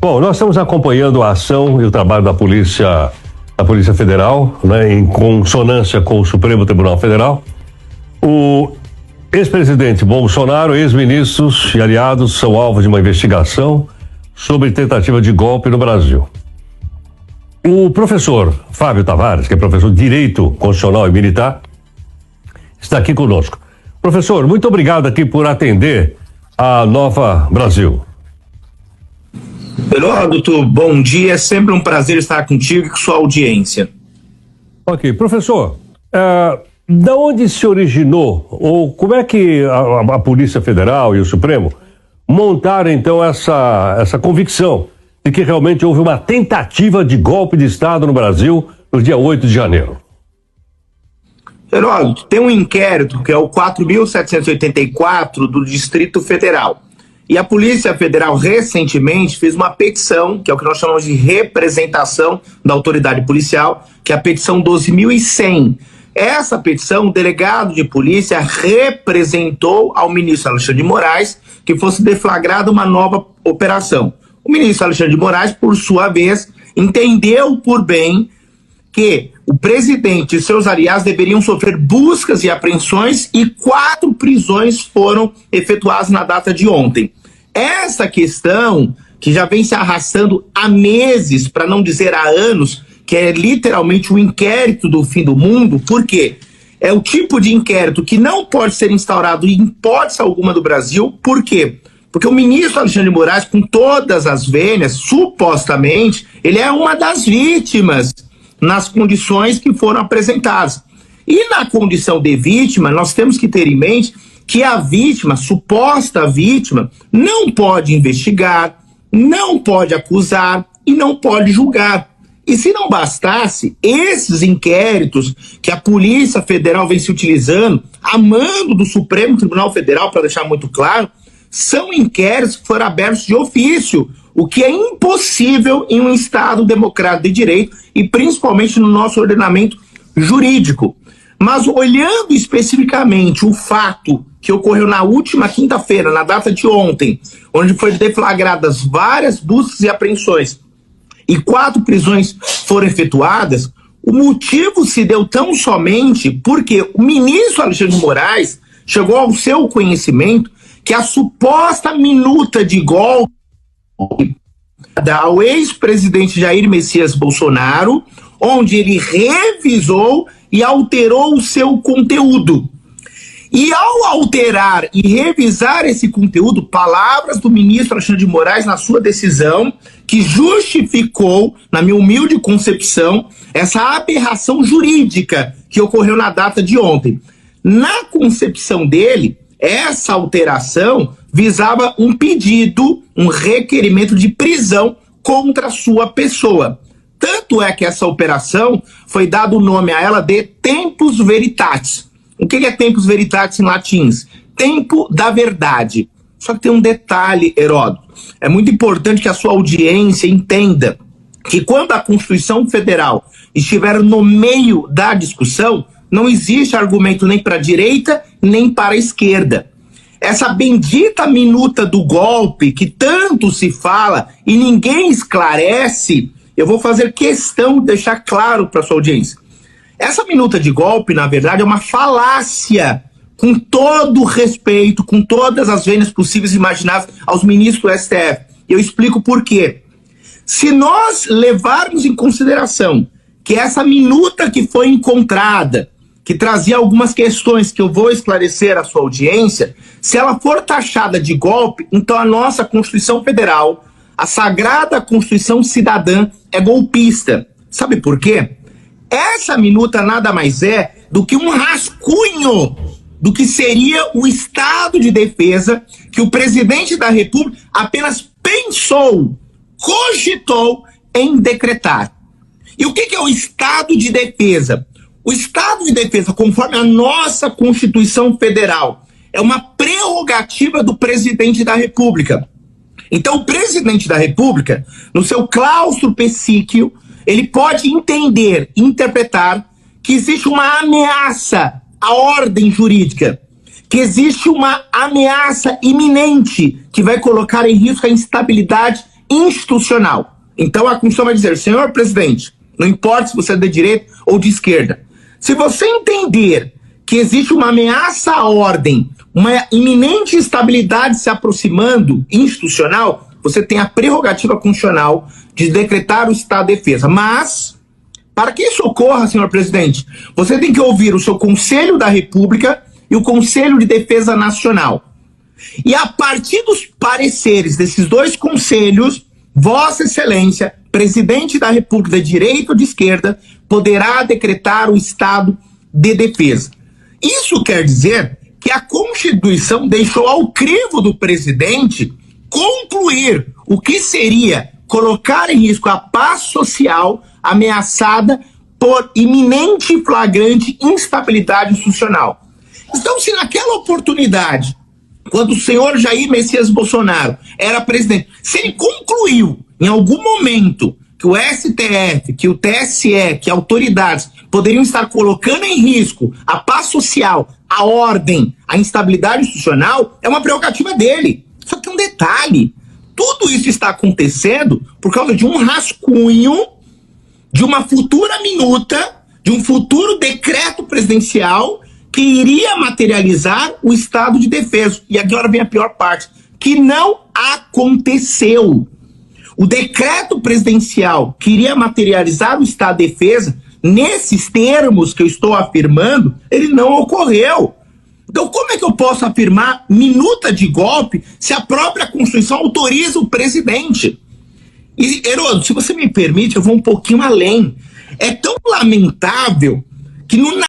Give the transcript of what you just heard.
Bom, nós estamos acompanhando a ação e o trabalho da Polícia Federal, né, em consonância com o Supremo Tribunal Federal. O ex-presidente Bolsonaro, ex-ministros e aliados são alvo de uma investigação sobre tentativa de golpe no Brasil. O professor Fábio Tavares, que é professor de Direito Constitucional e Militar, está aqui conosco. Professor, muito obrigado aqui por atender a Nova Brasil. Heródoto, bom dia, é sempre um prazer estar contigo e com sua audiência. Ok, professor, da onde se originou, ou como é que a Polícia Federal e o Supremo montaram então essa convicção de que realmente houve uma tentativa de golpe de Estado no Brasil no dia 8 de janeiro? Heródoto, tem um inquérito que é o 4.784 do Distrito Federal. E a Polícia Federal recentemente fez uma petição, que é o que nós chamamos de representação da autoridade policial, que é a petição 12.100. Essa petição, o delegado de polícia representou ao ministro Alexandre de Moraes que fosse deflagrada uma nova operação. O ministro Alexandre de Moraes, por sua vez, entendeu por bem que o presidente e seus aliados deveriam sofrer buscas e apreensões e 4 prisões foram efetuadas na data de ontem. Essa questão, que já vem se arrastando há meses, para não dizer há anos, que é literalmente o inquérito do fim do mundo, por quê? É o tipo de inquérito que não pode ser instaurado em hipótese alguma do Brasil. Por quê? Porque o ministro Alexandre de Moraes, com todas as vênias, supostamente, ele é uma das vítimas nas condições que foram apresentadas. E na condição de vítima, nós temos que ter em mente que a vítima, suposta vítima, não pode investigar, não pode acusar e não pode julgar. E se não bastasse, esses inquéritos que a Polícia Federal vem se utilizando, a mando do Supremo Tribunal Federal, para deixar muito claro, são inquéritos que foram abertos de ofício, o que é impossível em um Estado democrático de direito e principalmente no nosso ordenamento jurídico. Mas olhando especificamente o fato que ocorreu na última quinta-feira, na data de ontem, onde foram deflagradas várias buscas e apreensões e 4 prisões foram efetuadas, o motivo se deu tão somente porque o ministro Alexandre de Moraes chegou ao seu conhecimento que a suposta minuta de golpe ao ex-presidente Jair Messias Bolsonaro, onde ele revisou e alterou o seu conteúdo. E ao alterar e revisar esse conteúdo, palavras do ministro Alexandre de Moraes na sua decisão, que justificou, na minha humilde concepção, essa aberração jurídica que ocorreu na data de ontem. Na concepção dele, essa alteração visava um pedido, um requerimento de prisão contra a sua pessoa. Tanto é que essa operação foi dado o nome a ela de Tempus Veritatis. O que é Tempus Veritatis em latim? Tempo da verdade. Só que tem um detalhe, Heródoto. É muito importante que a sua audiência entenda que quando a Constituição Federal estiver no meio da discussão, não existe argumento nem para a direita, nem para a esquerda. Essa bendita minuta do golpe, que tanto se fala e ninguém esclarece, eu vou fazer questão de deixar claro para a sua audiência. Essa minuta de golpe, na verdade, é uma falácia, com todo o respeito, com todas as vênias possíveis e imagináveis aos ministros do STF. Eu explico por quê. Se nós levarmos em consideração que essa minuta que foi encontrada, que trazia algumas questões que eu vou esclarecer à sua audiência, se ela for taxada de golpe, então a nossa Constituição Federal, a Sagrada Constituição Cidadã, é golpista. Sabe por quê? Essa minuta nada mais é do que um rascunho do que seria o estado de defesa que o presidente da República apenas pensou, cogitou em decretar. E o que é o estado de defesa? O estado de defesa, conforme a nossa Constituição Federal, é uma prerrogativa do presidente da República. Então, o presidente da República, no seu claustro psíquico, ele pode entender, interpretar que existe uma ameaça à ordem jurídica, que existe uma ameaça iminente que vai colocar em risco a instabilidade institucional. Então a Constituição vai dizer, senhor presidente, não importa se você é de direita ou de esquerda, se você entender que existe uma ameaça à ordem, uma iminente instabilidade se aproximando institucional, você tem a prerrogativa constitucional de decretar o estado de defesa. Mas, para que isso ocorra, senhor presidente, você tem que ouvir o seu Conselho da República e o Conselho de Defesa Nacional. E a partir dos pareceres desses dois conselhos, Vossa Excelência, presidente da República de direita ou de esquerda, poderá decretar o estado de defesa. Isso quer dizer que a Constituição deixou ao crivo do presidente concluir o que seria colocar em risco a paz social ameaçada por iminente e flagrante instabilidade institucional. Então, se naquela oportunidade, quando o senhor Jair Messias Bolsonaro era presidente, se ele concluiu em algum momento que o STF, que o TSE, que autoridades poderiam estar colocando em risco a paz social, a ordem, a instabilidade institucional, é uma prerrogativa dele. Só que um detalhe, tudo isso está acontecendo por causa de um rascunho, de uma futura minuta, de um futuro decreto presidencial que iria materializar o estado de defesa. E agora vem a pior parte, que não aconteceu. O decreto presidencial que iria materializar o estado de defesa, nesses termos que eu estou afirmando, ele não ocorreu. Então, como é que eu posso afirmar minuta de golpe se a própria Constituição autoriza o presidente? E, Heródoto, se você me permite, eu vou um pouquinho além. É tão lamentável que no